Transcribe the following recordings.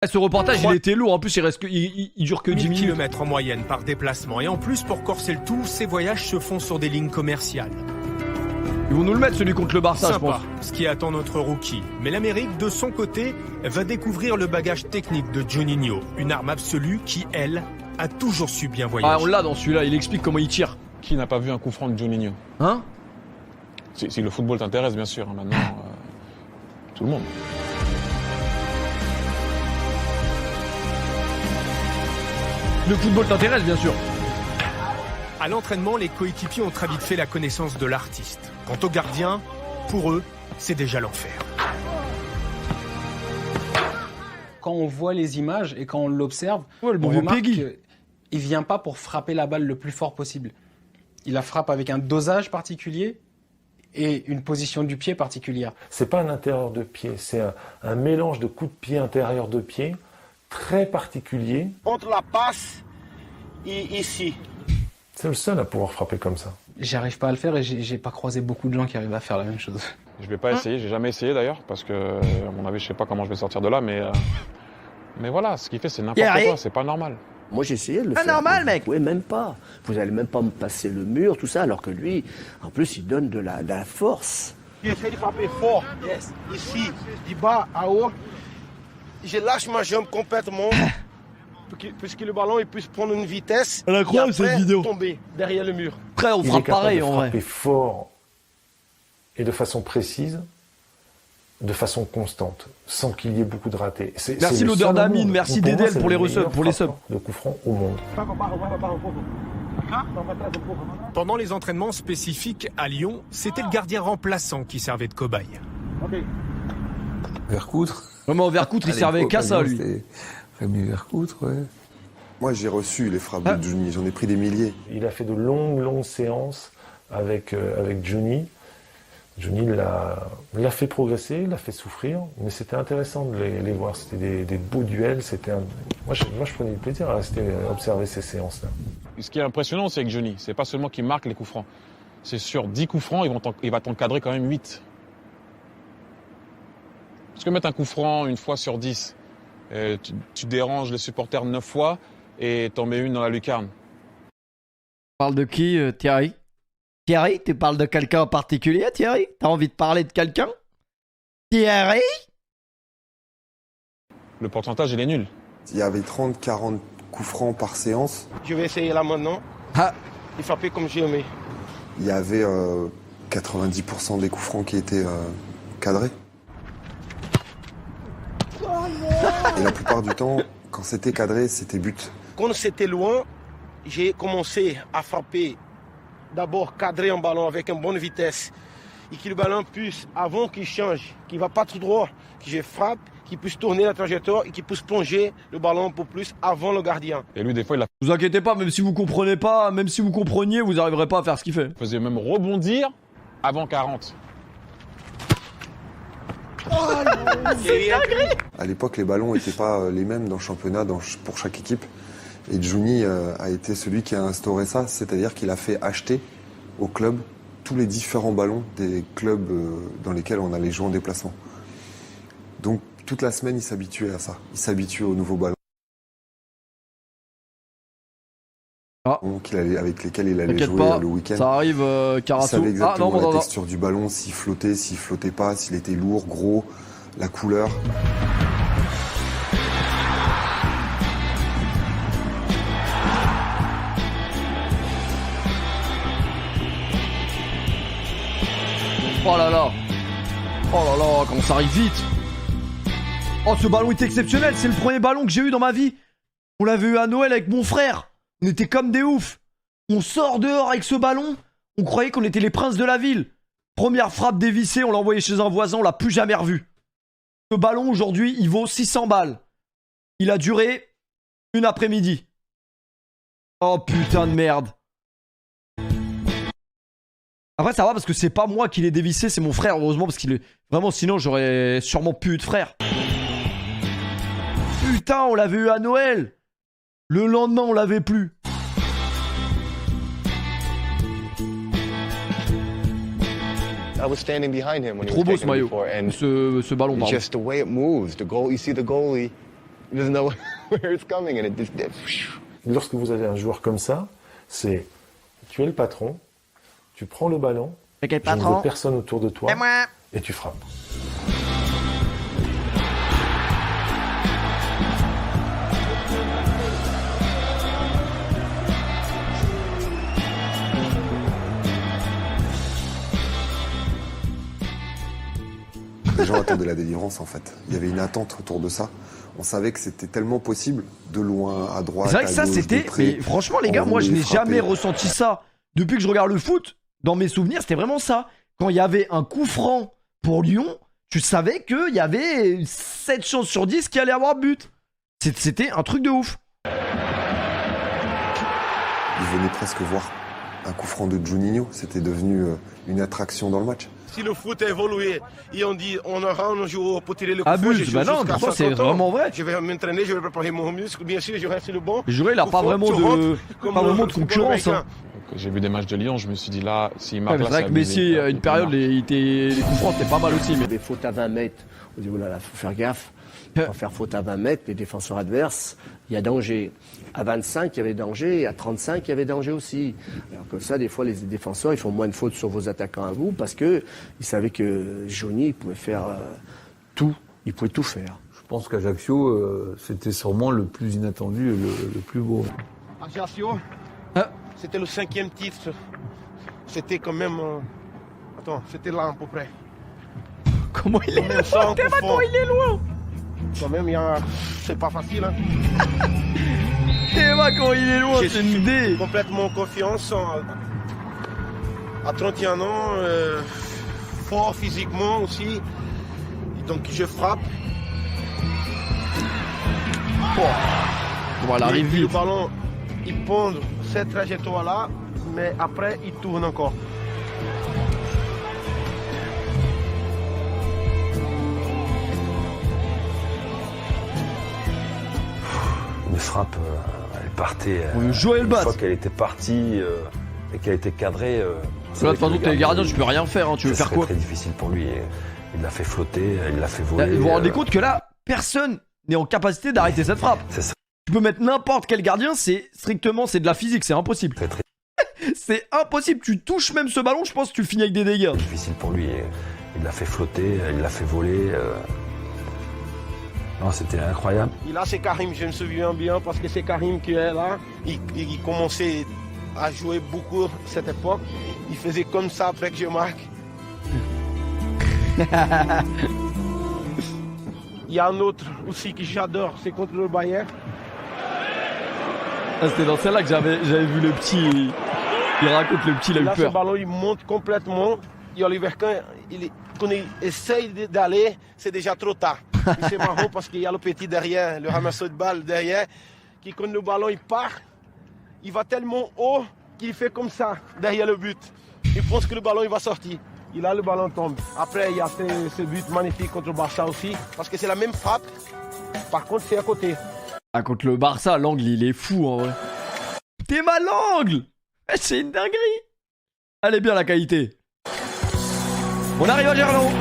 Ce reportage, il était lourd. En plus, il dure que 10 minutes. Kilomètres en moyenne par déplacement. Et en plus, pour corser le tout, ces voyages se font sur des lignes commerciales. Ils vont nous le mettre, celui contre le Barça, Sympa, je pense. ce qui attend notre rookie. Mais l'Amérique, de son côté, va découvrir le bagage technique de Juninho. Une arme absolue qui, elle, a toujours su bien voyager. Ah, on l'a dans celui-là. Il explique comment il tire. Qui n'a pas vu un coup franc de Juninho? Hein? Si le football t'intéresse, bien sûr. Maintenant, tout le monde. Le football t'intéresse, bien sûr. À l'entraînement, les coéquipiers ont très vite fait la connaissance de l'artiste. Quant aux gardiens, pour eux, c'est déjà l'enfer. Quand on voit les images et quand on l'observe, Ouais, le bon on vieux remarque Peggy. qu'il ne vient pas pour frapper la balle le plus fort possible. Il la frappe avec un dosage particulier et une position du pied particulière. C'est pas un intérieur de pied, c'est un mélange de coups de pied intérieur de pied très particulier. Entre la passe et ici. C'est le seul à pouvoir frapper comme ça. J'arrive pas à le faire et j'ai pas croisé beaucoup de gens qui arrivent à faire la même chose. Je vais pas essayer, j'ai jamais essayé d'ailleurs, parce que, à mon avis, je sais pas comment je vais sortir de là, mais voilà, ce qu'il fait, c'est n'importe quoi, c'est pas normal. Moi j'ai essayé de le faire. Normal, mec. Oui, même pas. Vous allez même pas me passer le mur, tout ça, alors que lui, en plus, il donne de la force. J'essaie de frapper fort. Yes. Ici, du bas à haut. Je lâche ma jambe complètement pour que le ballon il puisse prendre une vitesse. Elle est incroyable, et après, cette vidéo. tomber derrière le mur. Après, on Il fera est capable pareil, de en vrai. frapper fort et de façon précise, de façon constante, sans qu'il y ait beaucoup de ratés. Merci l'odeur d'Amine, merci Pour moi, Dédel c'est pour les le resubs, meilleur pour les subs. frappeur de coup franc au monde. Pendant les entraînements spécifiques à Lyon, c'était le gardien remplaçant qui servait de cobaye. Vercoutre. Vraiment, Vercoutre, il servait qu'à ça, lui. C'était Rémi Vercoutre, ouais. Moi, j'ai reçu les frappes de Juni, j'en ai pris des milliers. Il a fait de longues séances avec Juni. Juni l'a fait progresser, l'a fait souffrir, mais c'était intéressant de les voir. C'était des beaux duels. Moi, je prenais du plaisir à rester observer ces séances-là. Ce qui est impressionnant, c'est que Johnny, c'est pas seulement qu'il marque les coups francs. C'est sur 10 coups francs, il va t'encadrer quand même 8. Parce que mettre un coup franc une fois sur 10, tu déranges les supporters 9 fois et t'en mets une dans la lucarne. Tu parles de qui, Thierry? Thierry, tu parles de quelqu'un en particulier, Thierry? T'as envie de parler de quelqu'un? Thierry? Le pourcentage, il est nul. Il y avait 30-40 coups francs par séance. Je vais essayer là maintenant. Et frapper comme j'ai aimé. Il y avait 90% des coups francs qui étaient cadrés. Et la plupart du temps, quand c'était cadré, c'était but. Quand c'était loin, j'ai commencé à frapper. D'abord cadrer un ballon avec une bonne vitesse. Et que le ballon puisse, avant qu'il change, qu'il ne va pas tout droit, que je frappe, qu'il puisse tourner la trajectoire et qu'il puisse plonger le ballon un peu plus avant le gardien. Et lui, des fois, Vous inquiétez pas, même si vous comprenez pas, même si vous compreniez, vous arriverez pas à faire ce qu'il fait. faisait même rebondir avant 40. À l'époque, les ballons n'étaient pas les mêmes dans le championnat pour chaque équipe. Et Juni a été celui qui a instauré ça, c'est-à-dire qu'il a fait acheter au club tous les différents ballons des clubs dans lesquels on allait jouer en déplacement. Donc toute la semaine, il s'habituait à ça. Il s'habituait aux nouveaux ballons avec lesquels il allait jouer pas, le week-end. ça arrive, Il Carasso. savait exactement non, la texture du ballon, s'il flottait pas, s'il était lourd, gros, la couleur. Oh là là. Oh là là, comment ça arrive vite. Oh, ce ballon est exceptionnel, c'est le premier ballon que j'ai eu dans ma vie. On l'avait eu à Noël avec mon frère. On était comme des oufs. On sort dehors avec ce ballon. On croyait qu'on était les princes de la ville. Première frappe dévissée, on l'a envoyé chez un voisin, on l'a plus jamais revu. Ce ballon aujourd'hui, il vaut 600 balles. Il a duré une après-midi. Oh putain de merde. Après ça va parce que c'est pas moi qui l'ai dévissé, c'est mon frère heureusement parce qu'il est... Vraiment sinon j'aurais sûrement plus eu de frère. Putain on l'avait eu à Noël. Le lendemain on l'avait plus. Trop beau ce maillot, ce ballon pardon. Just the way it moves, the goal. You see the goalie He doesn't know where it's coming and it just... Lorsque vous avez un joueur comme ça, c'est tu es le patron, tu prends le ballon, je ne veux personne autour de toi et tu frappes. Les gens attendaient la délivrance en fait. Il y avait une attente autour de ça. On savait que c'était tellement possible, de loin, à droite, C'est vrai que à ça gauche, c'était... de près. Mais franchement les gars, On moi je voulait n'ai frapper. jamais ressenti ça. Depuis que je regarde le foot, dans mes souvenirs, c'était vraiment ça. Quand il y avait un coup franc pour Lyon, tu savais qu'il y avait 7 chances sur 10 qu'il allait avoir but. C'était un truc de ouf. Ils venaient presque voir un coup franc de Juninho. C'était devenu une attraction dans le match. Si le foot a évolué et on dit on aura un joueur pour tirer le coup franc, Abuse, je joue bah non, jusqu'à pourtant c'est 50 ans. vraiment vrai. Je vais m'entraîner, je vais préparer mon muscle, bien sûr, je reste sur le banc. Juré, il a Coup pas franc, vraiment tu de, rentres comme pas le vraiment de football concurrence. Hein. américain. J'ai vu des matchs de Lyon, je me suis dit là, s'il Ouais, marque mais là, c'est vrai que Messi, à une période, les coups francs c'était pas mal aussi. Mais... Des fautes à 20 mètres, on dit, oh là là, faut faire gaffe. Faut faire faute à 20 mètres, les défenseurs adverses, il y a danger. À 25, il y avait danger, et à 35, il y avait danger aussi. Alors que ça, des fois, les défenseurs, ils font moins de fautes sur vos attaquants à vous, parce qu'ils savaient que Johnny, il pouvait faire tout, il pouvait tout faire. Je pense qu'Ajaccio, c'était sûrement le plus inattendu et le plus beau. Ajaccio, c'était le 5e titre. C'était quand même... Attends, c'était là à peu près. Comment il est loin? Comment il est loin? Quand même, c'est pas facile. Hein. Comment il est loin, c'est une idée. Complètement confiance. À 31 ans, fort physiquement aussi. Et donc je frappe. Bon, elle arrive Le vite. ballon, il pond cette trajectoire-là, mais après, il tourne encore. Une frappe, elle partait. Joël une Bass. fois qu'elle était partie et qu'elle était cadrée. Là, de toute façon, t'es gardien, tu peux rien faire. Hein. Tu veux faire quoi? C'est très difficile pour lui. Il l'a fait flotter, il l'a fait voler. Vous vous rendez compte que là, personne n'est en capacité d'arrêter cette frappe. C'est ça. Tu peux mettre n'importe quel gardien, c'est strictement c'est de la physique, c'est impossible. C'est impossible. Tu touches même ce ballon, je pense que tu finis avec des dégâts. Difficile pour lui. Il l'a fait flotter, il l'a fait voler. Non, c'était incroyable. Et là, c'est Karim, je me souviens bien, parce que c'est Karim qui est là. Il commençait à jouer beaucoup à cette époque. Il faisait comme ça après que je marque. Il y a un autre aussi que j'adore, c'est contre le Bayern. Ah, c'était dans celle-là que j'avais vu le petit. Il raconte le petit, il a eu Là, ce peur. ballon, il monte complètement. Et Oliver Kahn, quand il essaye d'aller, c'est déjà trop tard. Et c'est marrant parce qu'il y a le petit derrière, le ramasseur de balle derrière, qui quand le ballon il part, il va tellement haut qu'il fait comme ça, derrière le but. Il pense que le ballon il va sortir. Et là, le ballon tombe. Après, il y a ce but magnifique contre le Barça aussi, parce que c'est la même frappe. Par contre, c'est à côté. Ah, contre le Barça, l'angle, il est fou en vrai. T'es mal l'angle. C'est une dinguerie. Elle est bien la qualité. On arrive à Gerland.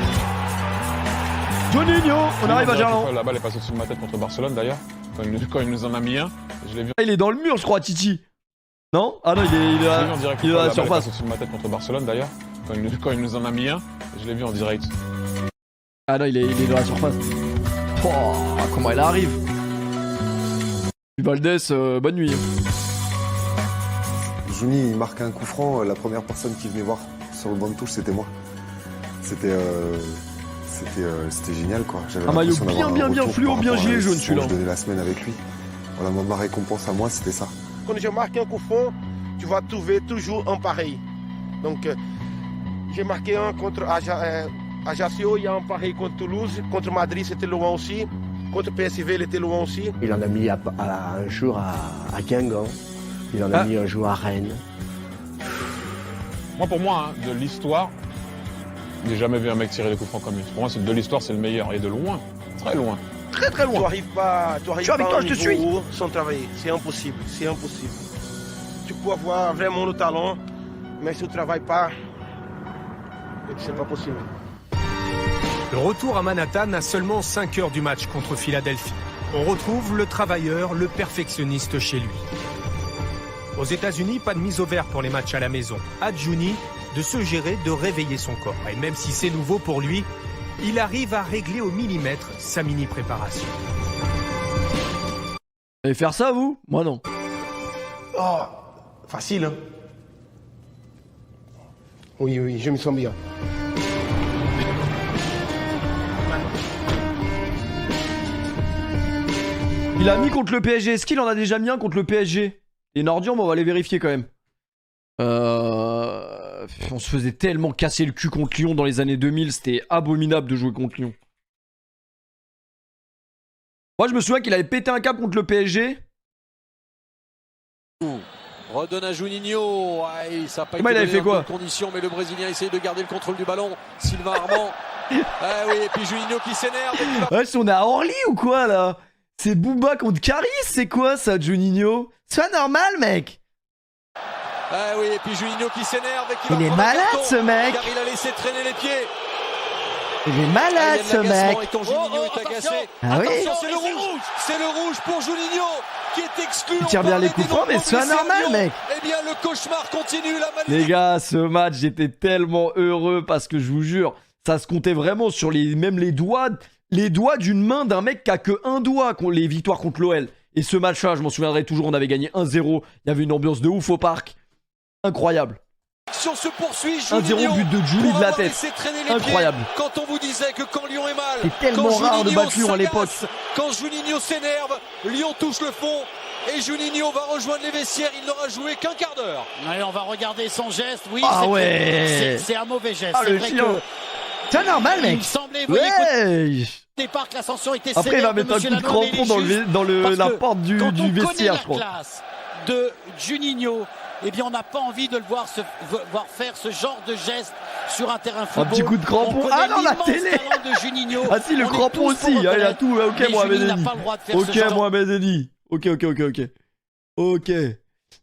Juninho, on arrive à Gerland. La balle est passée au-dessus de ma tête contre Barcelone d'ailleurs. Quand il nous en a mis un, je l'ai vu. Il est dans le mur, je crois, Titi. Non? Ah non, il est à la surface. La balle est passée au-dessus de ma tête contre Barcelone d'ailleurs. Quand il nous en a mis un, je l'ai vu en direct. Ah non, il est dans la surface. Oh, comment elle arrive. Valdés, bonne nuit. Juni, il marque un coup franc. La première personne qui venait voir sur le banc de touche, c'était moi. C'était génial, quoi. J'avais Un maillot l'impression d'avoir bien un retour fluo, par bien rapport à gilet jaune, l'investissement que celui-là. Je donnais la semaine avec lui. Voilà, ma récompense à moi, c'était ça. Quand je marque un coup franc, tu vas trouver toujours un pareil. Donc, j'ai marqué un contre Ajaccio, il y a un pareil contre Toulouse. Contre Madrid, c'était loin aussi. Contre PSV, il était loin aussi. Il en a mis un jour à Guingamp. Il en a mis un jour à Rennes. Pour moi, de l'histoire, j'ai jamais vu un mec tirer des coups francs comme lui. Pour moi, de l'histoire, c'est le meilleur. Et de loin, très loin. Très très loin. Tu n'arrives pas, suis avec toi, je te suis. Sans travailler. C'est impossible. C'est impossible. Tu peux avoir vraiment le talent, mais si tu ne travailles pas, c'est pas possible. Le retour à Manhattan à seulement 5 heures du match contre Philadelphie. On retrouve le travailleur, le perfectionniste chez lui. Aux États-Unis, pas de mise au vert pour les matchs à la maison. À Juni de se gérer, de réveiller son corps. Et même si c'est nouveau pour lui, il arrive à régler au millimètre sa mini-préparation. Vous allez faire ça, vous? Moi, non. Oh, facile, hein? Oui, oui, je me sens bien. Il a mis contre le PSG. Est-ce qu'il en a déjà mis un contre le PSG? Les Nordiens, mais on va les vérifier quand même. On se faisait tellement casser le cul contre Lyon dans les années 2000. C'était abominable de jouer contre Lyon. Moi, je me souviens qu'il avait pété un câble contre le PSG. Redonne à Juninho. Ça n'a pas il avait fait quoi? Conditions, mais le Brésilien essaye de garder le contrôle du ballon. Sylvain Armand. Oui, et puis Juninho qui s'énerve. Ouais, on est à Orly ou quoi là? C'est Booba contre Caris, c'est quoi ça, Juninho? C'est pas normal, mec. Oui, et puis Juninho qui s'énerve. Il est malade, ce mec. Car il a laissé traîner les pieds. Il est malade, ce mec. Et quand Juninho est agacé, ah oui. attention, c'est le rouge. C'est le rouge pour Juninho qui est exclu. Il tire bien les coups francs, mais c'est pas normal, mec. Eh bien, le cauchemar continue. Les gars, ce match, j'étais tellement heureux parce que je vous jure, ça se comptait vraiment sur même les doigts d'une main d'un mec qui a que un doigt, les victoires contre l'OL. Et ce match-là, je m'en souviendrai toujours, on avait gagné 1-0. Il y avait une ambiance de ouf au parc. Incroyable. 1-0 but de Julie de la tête. Incroyable. Quand on vous disait que quand Lyon est mal, c'est tellement rare de battre Lyon à l'époque. Quand Juninho s'énerve, Lyon touche le fond. Et Juninho va rejoindre les vestiaires, il n'aura joué qu'un quart d'heure. Allez, on va regarder son geste. Oui, c'est un mauvais geste. Ah, c'est le vrai chien. que c'est normal, mec. Il me semblait, ouais. Départ que l'ascension était après, il va mettre un coup de crampon dans la porte du vestiaire, je crois. Classe de Juninho, eh bien, on n'a pas envie de le voir faire ce genre de geste sur un terrain football. Un petit coup de crampon. Ah non, la télé. Ah si, le crampon aussi. Ah, il a tout. Ok, Mohamed Eni. Ok, Mohamed Eni. Ok.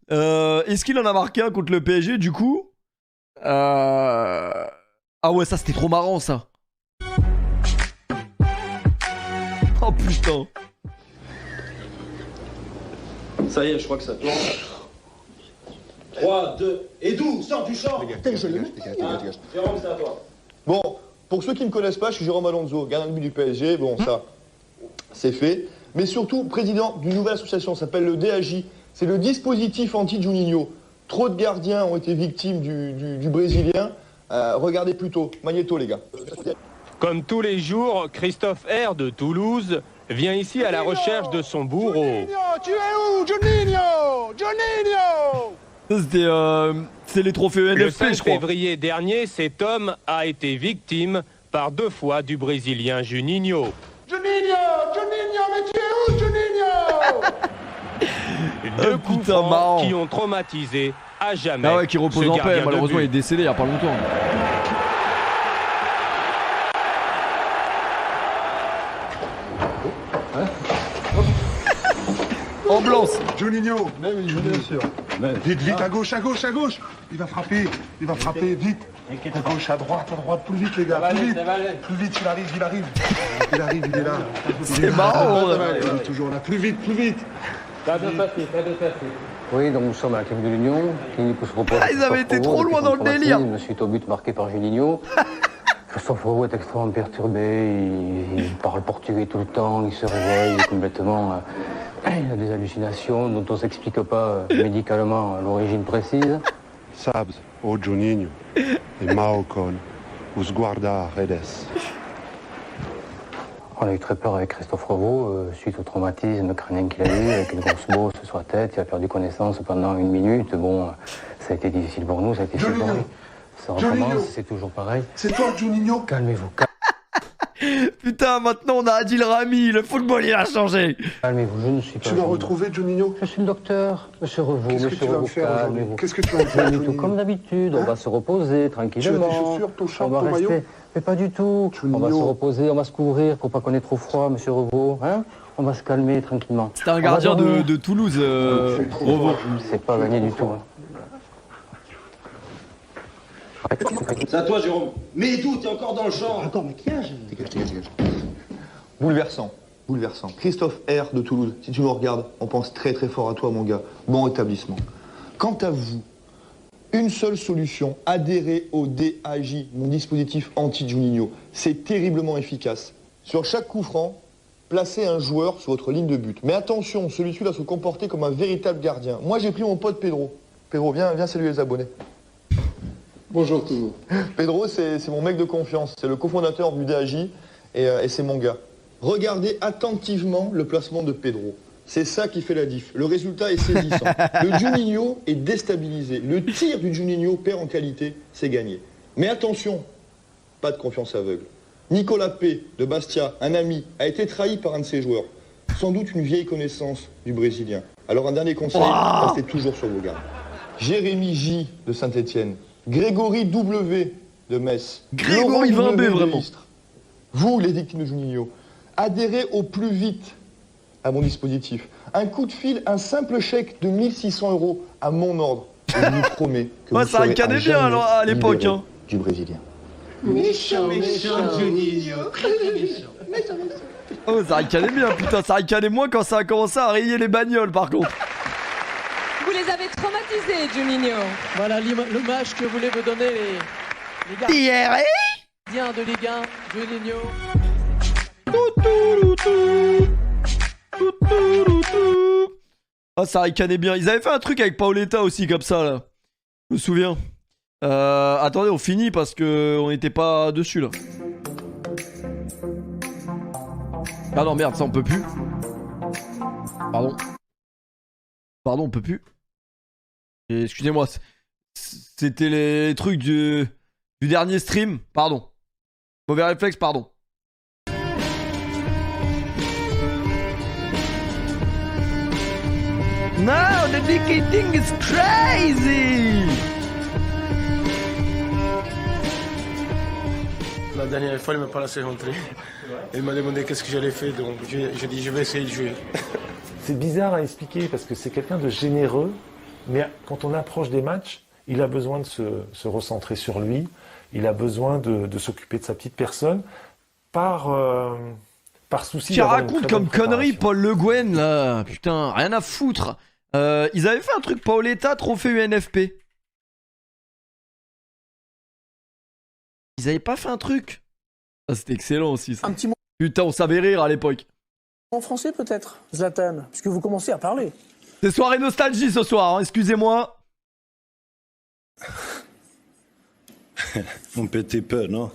Est-ce qu'il en a marqué un contre le PSG, du coup? Ah ouais, ça, c'était trop marrant, ça. Oh putain. Ça y est, je crois que ça tourne. 3, 2, et d'où? Sors du champ. Dégage. Jérôme, c'est à toi. Bon, pour ceux qui ne me connaissent pas, je suis Jérôme Alonso, gardien de but du PSG. Bon, ça, c'est fait. Mais surtout, président d'une nouvelle association, ça s'appelle le DAJ. C'est le dispositif anti-Juninho. Trop de gardiens ont été victimes du Brésilien. Regardez plutôt. Magnéto, les gars. Comme tous les jours, Christophe R. de Toulouse vient ici à la recherche de son bourreau. Juninho, tu es où, Juninho? C'est les trophées ENFP, Le 5 je crois. février dernier, cet homme a été victime par 2 fois du Brésilien Juninho. Juninho, mais tu es où, Juninho? 2 coups francs marrant. qui ont traumatisé à jamais. Ah ouais, qui repose en paix. Malheureusement, il est décédé il y a pas longtemps. Ambulance. Juninho, bien sûr. Vite, à gauche. Il va frapper, vite. À gauche, à droite, plus vite, les gars. Plus vite, il arrive. Il est là. C'est marrant. Il est toujours là. Plus vite. Pas de papier. Oui, donc nous sommes à la clinique de l'Union. Clinique où se repose ils avaient été trop loin dans le délire. Suite au but marqué par Juninho. Christophe Roux est extrêmement perturbé, il parle portugais tout le temps, il se réveille complètement. Il a des hallucinations dont on ne s'explique pas médicalement l'origine précise. Sabes, o Juninho, et Maocon, os guarda redes. On a eu très peur avec Christophe Roux, suite au traumatisme crânien qu'il a eu, avec une grosse bosse sur la tête, il a perdu connaissance pendant 1 minute. Bon, ça a été difficile pour nous, ça a été difficile pour lui. Ça recommence, c'est toujours pareil. C'est toi, Juninho? Calmez-vous. Putain, maintenant on a Adil Rami, le football il a changé. Calmez-vous, je ne suis pas... Tu l'as retrouvé, Juninho? Je suis le docteur, monsieur Revaux. Qu'est-ce que tu vas me faire aujourd'hui? Qu'est-ce que tu vas me faire, Juninho? Comme d'habitude, on va se reposer tranquillement. Tu as des chaussures, ton short, on va ton rester... maillot? Mais pas du tout. Juninho. On va se reposer, on va se couvrir pour pas qu'on ait trop froid, monsieur Revaux. Hein? On va se calmer tranquillement. C'était un gardien de Toulouse, Revaux. C'est pas gagné du tout. Hein. C'est à toi, Jérôme. Mais d'où? T'es encore dans le champ. Attends, mais qui a? Bouleversant. bouleversant. Christophe R de Toulouse, si tu nous regardes, on pense très très fort à toi mon gars. Bon rétablissement. Quant à vous, une seule solution, adhérer au DAJ, mon dispositif anti-Juninho. C'est terriblement efficace. Sur chaque coup franc, placez un joueur sur votre ligne de but. Mais attention, celui-ci doit se comporter comme un véritable gardien. Moi j'ai pris mon pote Pedro. Pedro, viens saluer les abonnés. Bonjour tout le monde. Pedro, c'est mon mec de confiance. C'est le cofondateur du DAJ et c'est mon gars. Regardez attentivement le placement de Pedro. C'est ça qui fait la diff. Le résultat est saisissant. Le Juninho est déstabilisé. Le tir du Juninho perd en qualité, c'est gagné. Mais attention, pas de confiance aveugle. Nicolas P. de Bastia, un ami, a été trahi par un de ses joueurs. Sans doute une vieille connaissance du Brésilien. Alors un dernier conseil, restez toujours sur vos gardes. Jérémy J. de Saint-Etienne. Grégory W. de Metz. Grégory 20B, vraiment. Vous, les victimes de Juninho, adhérez au plus vite à mon dispositif. Un coup de fil, un simple chèque de 1600 € à mon ordre. Et je vous promets que vous ça ricanait bien alors, à l'époque. Hein. Du Brésilien. Méchant Juninho. Oh, ça ricanait bien, putain, ça ricanait moins quand ça a commencé à rayer les bagnoles par contre. Vous les avez traumatisés, Juninho. Voilà l'hommage que voulaient me donner les gars. Thierry Bien de Ligue 1, Juninho. Ah, ça ricanait bien. Ils avaient fait un truc avec Paoletta aussi, comme ça, là. Je me souviens. Attendez, on finit parce que on n'était pas dessus, là. Ah non, merde, ça on peut plus. Pardon. Pardon, on peut plus. Excusez-moi. C'était les trucs du dernier stream. Pardon. Mauvais réflexe, pardon. Now the dicky thing is crazy. La dernière fois, il ne m'a pas laissé rentrer. Il m'a demandé qu'est-ce que j'allais faire, donc j'ai dit je vais essayer de jouer. C'est bizarre à expliquer parce que c'est quelqu'un de généreux, mais quand on approche des matchs, il a besoin de se recentrer sur lui, il a besoin de s'occuper de sa petite personne par souci. Qui raconte comme connerie Paul Le Guen là, putain, rien à foutre. Ils avaient fait un truc Paoletta, trophée UNFP. Ils avaient pas fait un truc. Ah, c'était excellent aussi ça. Un petit mot Putain, on savait rire à l'époque. en français peut-être, Zlatan, puisque vous commencez à parler. C'est soirée nostalgie ce soir, hein, excusez-moi. Un petit peu, non?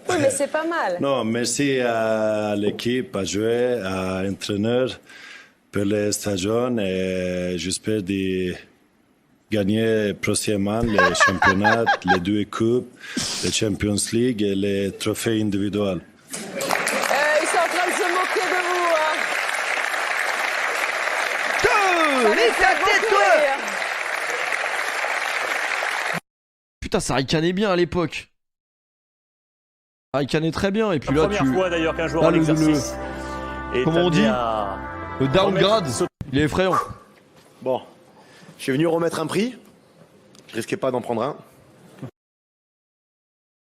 Oui, mais c'est pas mal. Non, merci à l'équipe, à jouer, à l'entraîneur pour les stagiaires et j'espère de gagner prochainement les championnats, les 2 coupes, les Champions League et les trophées individuels. Ils sont en train de se moquer de vous, hein. Putain, ça ricanait bien à l'époque. Ça ricanait très bien et puis là première fois d'ailleurs qu'un joueur là, en exercice est comment on dit le downgrade, il est effrayant. Bon, je suis venu remettre un prix. Je risquais pas d'en prendre un.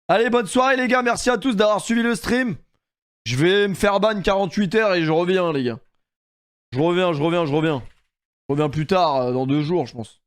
Allez, bonne soirée les gars, merci à tous d'avoir suivi le stream. Je vais me faire ban 48 heures et je reviens les gars. Je reviens. Je reviens plus tard, dans 2 jours je pense.